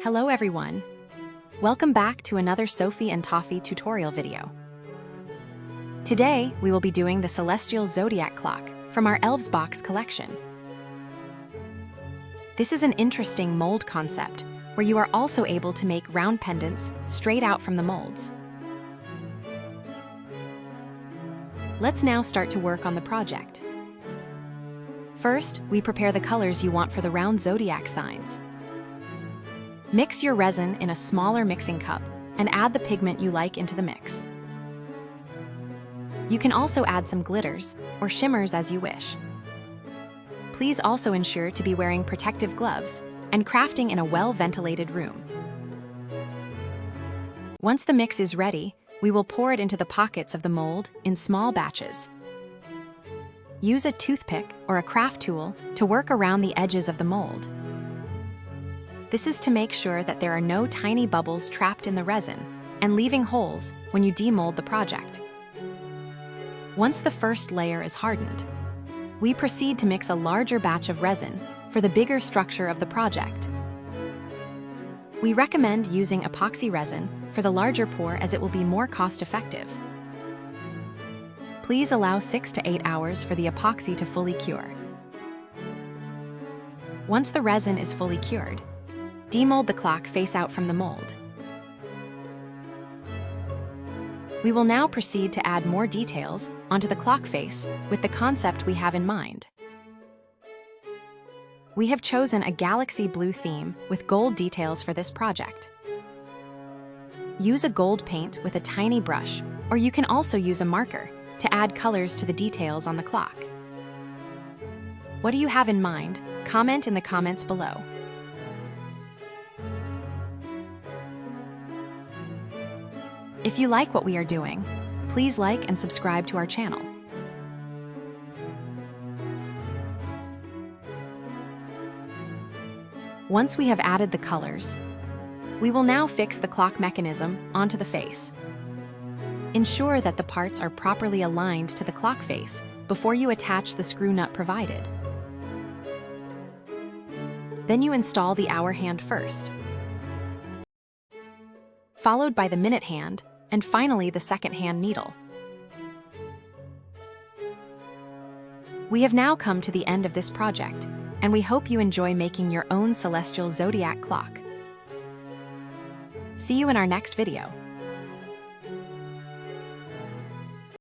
Hello everyone! Welcome back to another Sophie and Toffee tutorial video. Today, we will be doing the Celestial Zodiac Clock from our Elvesbox collection. This is an interesting mold concept where you are also able to make round pendants straight out from the molds. Let's now start to work on the project. First, we prepare the colors you want for the round zodiac signs. Mix your resin in a smaller mixing cup and add the pigment you like into the mix. You can also add some glitters or shimmers as you wish. Please also ensure to be wearing protective gloves and crafting in a well-ventilated room. Once the mix is ready, we will pour it into the pockets of the mold in small batches. Use a toothpick or a craft tool to work around the edges of the mold. This is to make sure that there are no tiny bubbles trapped in the resin and leaving holes when you demold the project. Once the first layer is hardened, we proceed to mix a larger batch of resin for the bigger structure of the project. We recommend using epoxy resin for the larger pour as it will be more cost-effective. Please allow 6 to 8 hours for the epoxy to fully cure. Once the resin is fully cured, demold the clock face out from the mold. We will now proceed to add more details onto the clock face with the concept we have in mind. We have chosen a galaxy blue theme with gold details for this project. Use a gold paint with a tiny brush, or you can also use a marker to add colors to the details on the clock. What do you have in mind? Comment in the comments below. If you like what we are doing, please like and subscribe to our channel. Once we have added the colors, we will now fix the clock mechanism onto the face. Ensure that the parts are properly aligned to the clock face before you attach the screw nut provided. Then you install the hour hand first, followed by the minute hand, and finally the second hand needle. We have now come to the end of this project, and we hope you enjoy making your own celestial zodiac clock. See you in our next video.